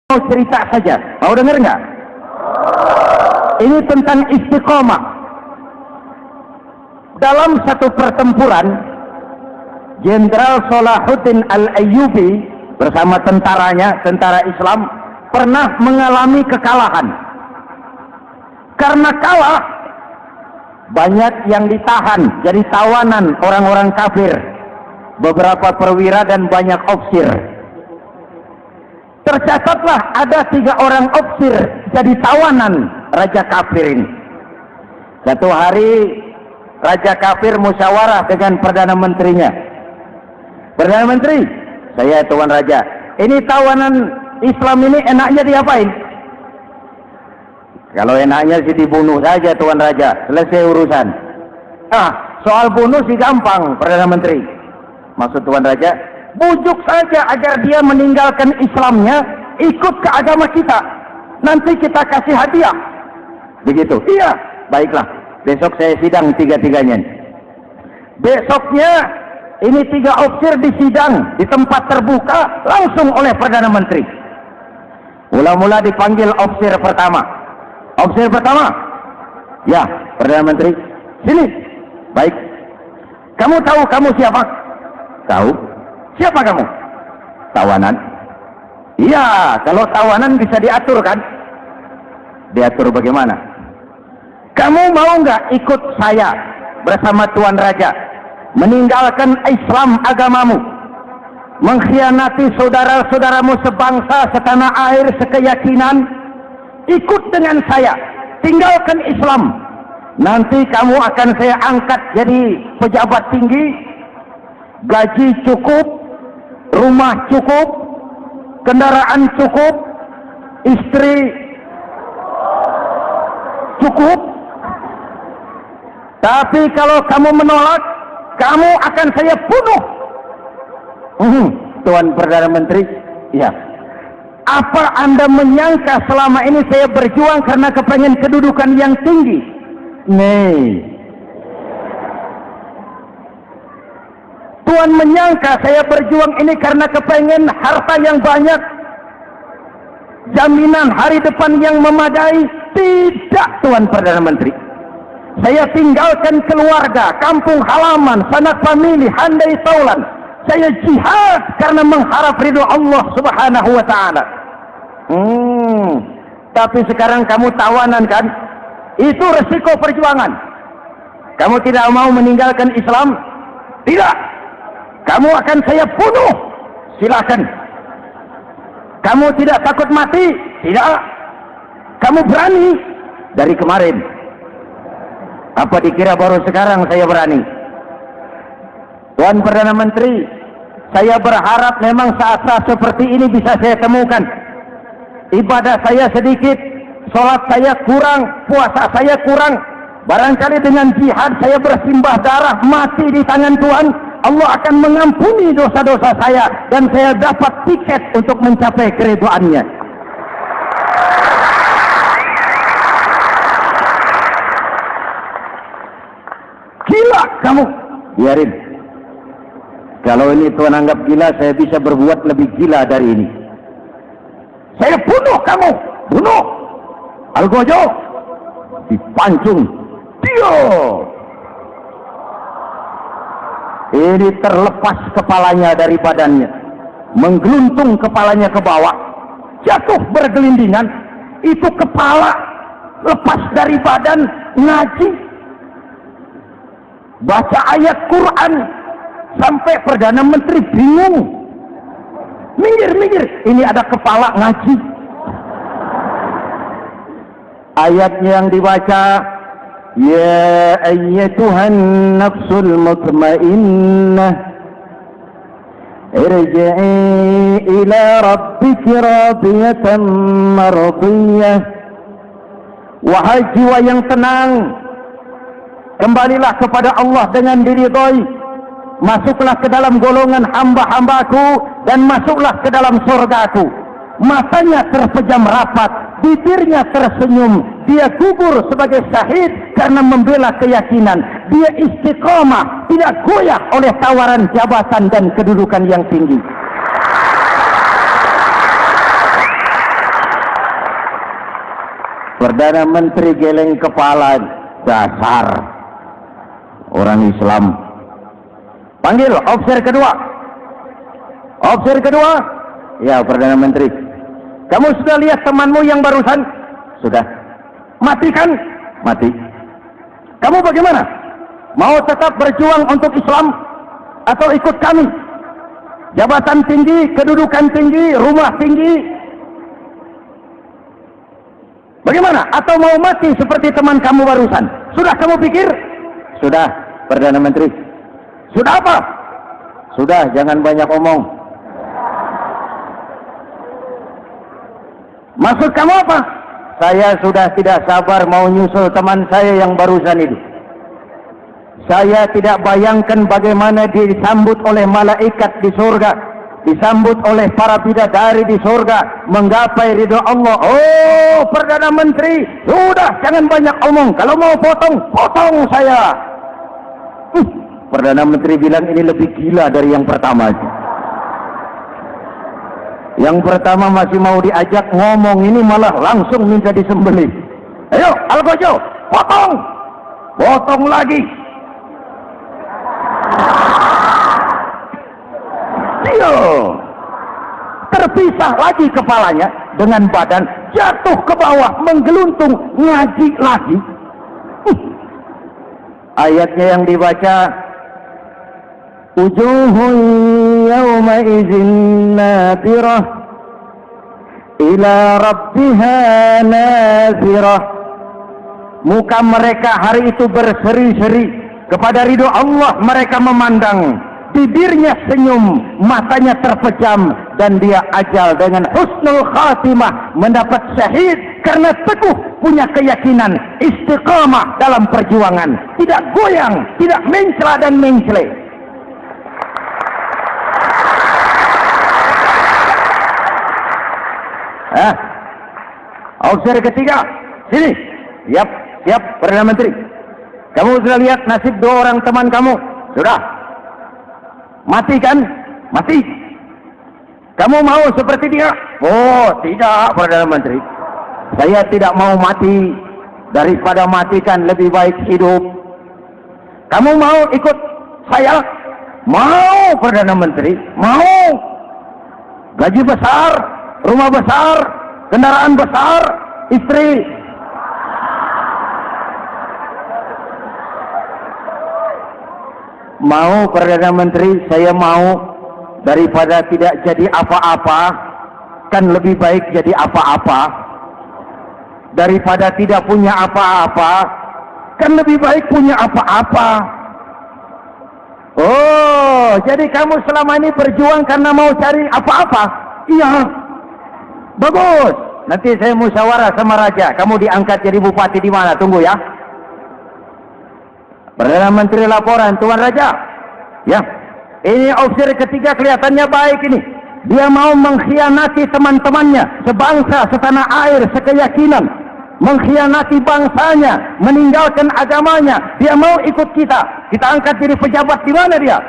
mau cerita saja, mau dengar nggak? Ini tentang istiqomah. Dalam satu pertempuran, Jenderal Salahuddin Al-Ayyubi bersama tentaranya, tentara Islam, pernah mengalami kekalahan. Karena kalah, banyak yang ditahan jadi tawanan orang-orang kafir, beberapa perwira dan banyak ofisir. Tercatatlah ada 3 orang ofisir jadi tawanan raja kafir ini. Satu hari raja kafir musyawarah dengan perdana menterinya. Perdana menteri, saya tuan raja, ini tawanan Islam ini enaknya diapain? Kalau enaknya sih dibunuh saja tuan raja, selesai urusan. Soal bunuh sih gampang perdana menteri. Maksud tuan raja, bujuk saja agar dia meninggalkan Islamnya, ikut ke agama kita, nanti kita kasih hadiah. Begitu. Iya, baiklah, besok saya sidang 3-3-nya. Besoknya ini 3 ofisir disidang di tempat terbuka langsung oleh perdana menteri. Mula-mula dipanggil ofisir pertama. Ofisir pertama, ya perdana menteri, sini. Baik, kamu tahu kamu siapa? Tahu. Siapa kamu? Tawanan. Iya, kalau tawanan bisa diatur kan? Diatur bagaimana? Kamu mau nggak ikut saya bersama Tuan Raja meninggalkan Islam agamamu, mengkhianati saudara-saudaramu sebangsa, setanah air, sekeyakinan? Ikut dengan saya, tinggalkan Islam. Nanti kamu akan saya angkat jadi pejabat tinggi, gaji cukup, rumah cukup, kendaraan cukup, istri cukup. Tapi kalau kamu menolak, kamu akan saya bunuh. Tuan Perdana Menteri, ya. Apa Anda menyangka selama ini saya berjuang karena kepengen kedudukan yang tinggi? Nih. Tuan menyangka saya berjuang ini karena kepengen harta yang banyak, jaminan hari depan yang memadai? Tidak, Tuan Perdana Menteri. Saya tinggalkan keluarga, kampung halaman, sanak famili, handai taulan. Saya jihad karena mengharap ridho Allah Subhanahu wa ta'ala. Tapi sekarang kamu tawanan kan? Itu resiko perjuangan. Kamu tidak mau meninggalkan Islam? Tidak. Kamu akan saya bunuh. Silakan. Kamu tidak takut mati? Tidak. Kamu berani? Dari kemarin. Apa dikira baru sekarang saya berani? Tuan Perdana Menteri, saya berharap memang saat-saat seperti ini bisa saya temukan. Ibadah saya sedikit, sholat saya kurang, puasa saya kurang. Barangkali dengan jihad saya bersimbah darah, mati di tangan Tuhan, Allah akan mengampuni dosa-dosa saya dan saya dapat tiket untuk mencapai keridhaannya. Gila kamu. Biarin. Kalau ini Tuhan anggap gila, saya bisa berbuat lebih gila dari ini. Saya bunuh kamu. Bunuh. Algojo dipancung. Dio. Ini terlepas kepalanya dari badannya, menggeluntung kepalanya ke bawah, jatuh bergelindingan. Itu kepala lepas dari badan, ngaji, baca ayat Quran, sampai Perdana Menteri bingung. Minggir, ini ada kepala ngaji. Ayatnya yang dibaca, ya ayyatuhan nafsul mutmainnah, irji'i ila rabbiki radiyatan mardiyah. Wahai jiwa yang tenang, kembalilah kepada Allah dengan diridhoi. Masuklah ke dalam golongan hamba-hambaku dan masuklah ke dalam surgaku. Matanya terpejam rapat, bibirnya tersenyum. Dia gugur sebagai syahid karena membela keyakinan. Dia istiqomah, tidak goyah oleh tawaran jabatan dan kedudukan yang tinggi. Perdana Menteri geleng kepala, dasar orang Islam. Panggil officer kedua. Officer kedua, ya Perdana Menteri. Kamu sudah lihat temanmu yang barusan? Sudah. Mati kan? Mati. Kamu bagaimana? Mau tetap berjuang untuk Islam atau ikut kami? Jabatan tinggi, kedudukan tinggi, rumah tinggi. Bagaimana? Atau mau mati seperti teman kamu barusan? Sudah kamu pikir? Sudah, Perdana Menteri. Sudah apa? Sudah, jangan banyak omong. Maksud kamu apa? Saya sudah tidak sabar mau nyusul teman saya yang barusan itu. Saya tidak bayangkan bagaimana dia disambut oleh malaikat di surga, disambut oleh para bidadari di surga, menggapai ridho Allah. Oh, Perdana Menteri, sudah jangan banyak omong. Kalau mau potong, potong saya. Perdana Menteri bilang ini lebih gila dari yang pertama. Yang pertama masih mau diajak ngomong, ini malah langsung minta disembelih. Ayo, Algojo, potong, potong lagi. Yo, terpisah lagi kepalanya dengan badan, jatuh ke bawah, menggeluntung, ngaji lagi. Ayatnya yang dibaca, wujuhun yawma idzin nadirah ila rabbiha nazirah. Muka mereka hari itu berseri-seri kepada ridho Allah. Mereka memandang, bibirnya senyum, matanya terpejam, dan dia ajal dengan husnul khatimah, mendapat syahid karena teguh punya keyakinan, istiqamah dalam perjuangan, tidak goyang, tidak mencela dan mencele. Officer ketiga, sini. Siap, Perdana Menteri. Kamu sudah lihat nasib dua orang teman kamu? Sudah. Mati kan? Mati. Kamu mau seperti dia? Oh, tidak, Perdana Menteri. Saya tidak mau mati. Daripada matikan lebih baik hidup. Kamu mau ikut saya? Mau, Perdana Menteri. Mau. Gaji besar, rumah besar, kendaraan besar, istri. Mau, Perdana Menteri, saya mau. Daripada tidak jadi apa-apa, kan lebih baik jadi apa-apa. Daripada tidak punya apa-apa, kan lebih baik punya apa-apa. Oh, jadi kamu selama ini berjuang karena mau cari apa-apa? Iya. Bagus. Nanti saya musyawarah sama raja. Kamu diangkat jadi bupati di mana? Tunggu ya. Perdana Menteri laporan, Tuan Raja. Ya, ini officer ketiga kelihatannya baik ini. Dia mau mengkhianati teman-temannya, sebangsa, setanah air, sekeyakinan. Mengkhianati bangsanya, meninggalkan agamanya. Dia mau ikut kita. Kita angkat jadi pejabat di mana dia?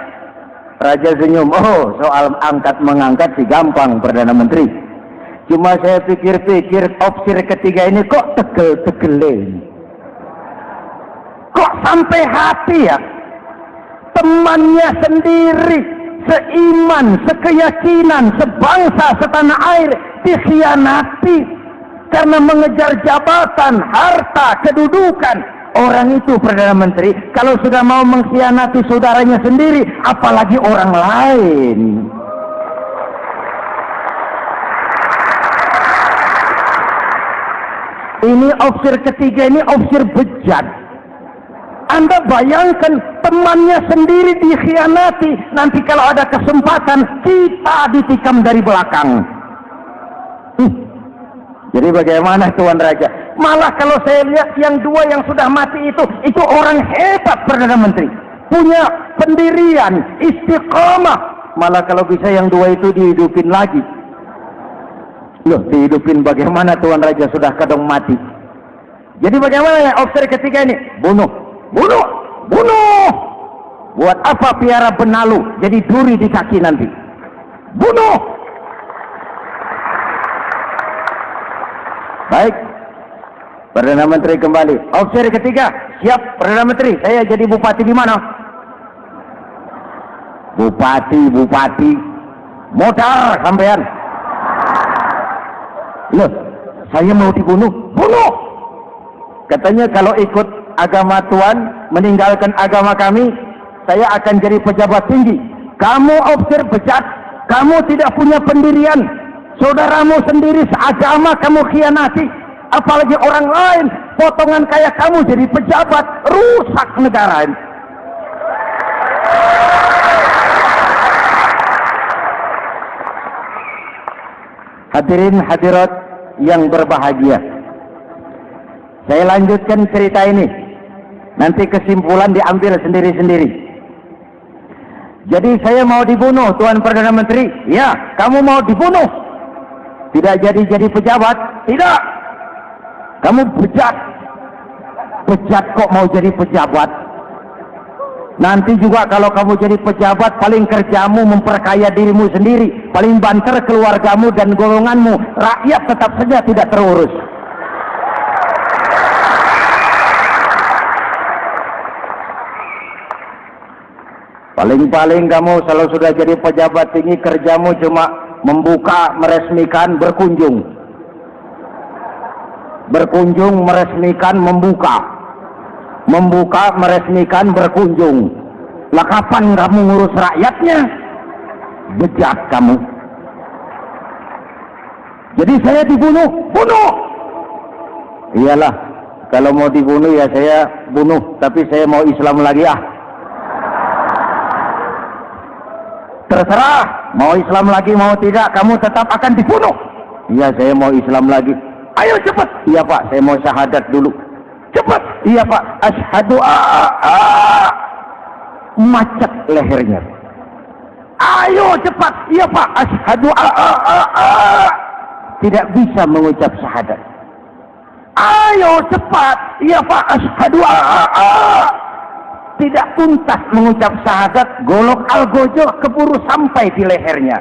Raja senyum. Oh, soal angkat mengangkat sih gampang, Perdana Menteri. Cuma saya pikir-pikir officer ketiga ini kok tegel-tegelin. Kok sampai hati ya? Temannya sendiri, seiman, sekeyakinan, sebangsa, setanah air, dikhianati karena mengejar jabatan, harta, kedudukan. Orang itu, Perdana Menteri, kalau sudah mau mengkhianati saudaranya sendiri, apalagi orang lain. Ini officer ketiga, ini officer bejat. Anda bayangkan temannya sendiri dikhianati. Nanti kalau ada kesempatan, kita ditikam dari belakang. Jadi bagaimana, Tuan Raja? Malah kalau saya lihat yang dua yang sudah mati itu orang hebat, Perdana Menteri. Punya pendirian, istiqamah. Malah kalau bisa yang dua itu dihidupin lagi. Loh, dihidupin bagaimana, Tuan Raja? Sudah kadang mati. Jadi bagaimana ya officer ketiga ini? Bunuh. Bunuh, bunuh. Buat apa piara benalu jadi duri di kaki nanti? Bunuh. Baik. Perdana Menteri kembali. Opsi ketiga, siap Perdana Menteri. Saya jadi bupati di mana? Bupati. Modal sampean. Loh, saya mau dibunuh. Bunuh. Katanya kalau ikut agama Tuhan, meninggalkan agama kami, saya akan jadi pejabat tinggi. Kamu opsir bejat, kamu tidak punya pendirian. Saudaramu sendiri seagama kamu khianati, apalagi orang lain, potongan kayak kamu jadi pejabat, rusak negara ini. Hadirin hadirat yang berbahagia, saya lanjutkan cerita ini. Nanti kesimpulan diambil sendiri-sendiri. Jadi saya mau dibunuh, Tuan Perdana Menteri. Ya, kamu mau dibunuh. Tidak jadi pejabat. Tidak. Kamu bejat. Bejat kok mau jadi pejabat. Nanti juga kalau kamu jadi pejabat, paling kerjamu memperkaya dirimu sendiri. Paling banter keluargamu dan golonganmu. Rakyat tetap saja tidak terurus. Paling-paling kamu kalau sudah jadi pejabat tinggi, kerjamu cuma membuka, meresmikan, berkunjung. Berkunjung, meresmikan, membuka. Membuka, meresmikan, berkunjung. Lah kapan kamu ngurus rakyatnya? Bejat kamu. Jadi saya dibunuh, bunuh. Iyalah, kalau mau dibunuh ya saya bunuh, tapi saya mau Islam lagi ah. Terserah, mau Islam lagi mau tidak, kamu tetap akan dibunuh. Iya, saya mau Islam lagi. Ayo cepat. Iya Pak, saya mau syahadat dulu. Cepat. Iya Pak, asyhadu macet lehernya. Ayo cepat. Iya Pak, asyhadu tidak bisa mengucap syahadat. Ayo cepat. Iya Pak, asyhadu tidak tuntas mengucap syahadat, golok algojo keburu sampai di lehernya.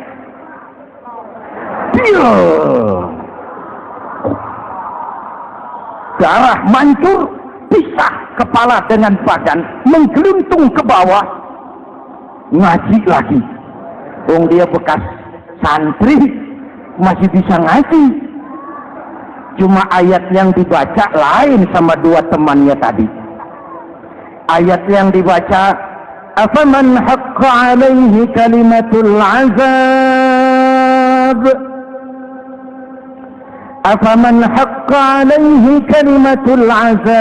Darah mancur, pisah kepala dengan badan, menggeluntung ke bawah. Ngaji lagi. Dia bekas santri, masih bisa ngaji. Cuma ayat yang dibaca lain sama dua temannya tadi. Ayat yang dibaca, afaman haqqa alaihi kalimatul azab, afaman haqqa alaihi kalimatul azab,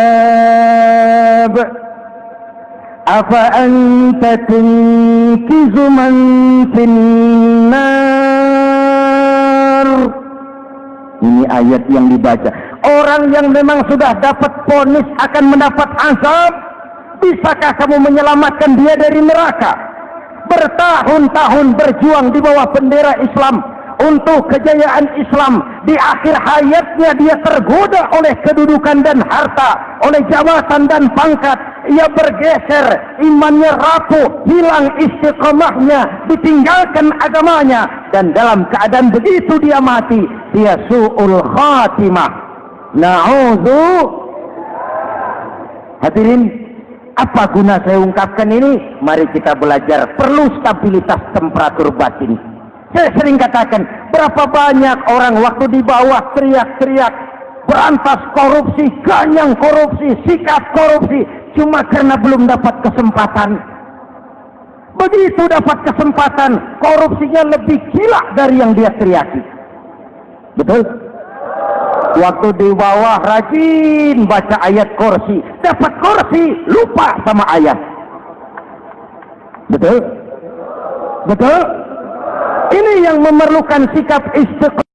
afa anta tunkizu man finnar. Ini ayat yang dibaca. Orang yang memang sudah dapat vonis akan mendapat azab, bisakah kamu menyelamatkan dia dari neraka? Bertahun-tahun berjuang di bawah bendera Islam untuk kejayaan Islam. Di akhir hayatnya dia tergoda oleh kedudukan dan harta, oleh jabatan dan pangkat. Ia bergeser, imannya rapuh, hilang istiqamahnya, ditinggalkan agamanya, dan dalam keadaan begitu dia mati. Dia su'ul khatimah. Na'udzu. Hadirin, apa guna saya ungkapkan ini? Mari kita belajar. Perlu stabilitas temperatur batin. Saya sering katakan, berapa banyak orang waktu di bawah teriak-teriak berantas korupsi, ganyang korupsi, sikat korupsi, cuma karena belum dapat kesempatan. Begitu dapat kesempatan, korupsinya lebih gila dari yang dia teriaki. Betul? Waktu di bawah rajin baca ayat kursi, dapat kursi, lupa sama ayat. Betul? Betul? Ini yang memerlukan sikap istiqomah.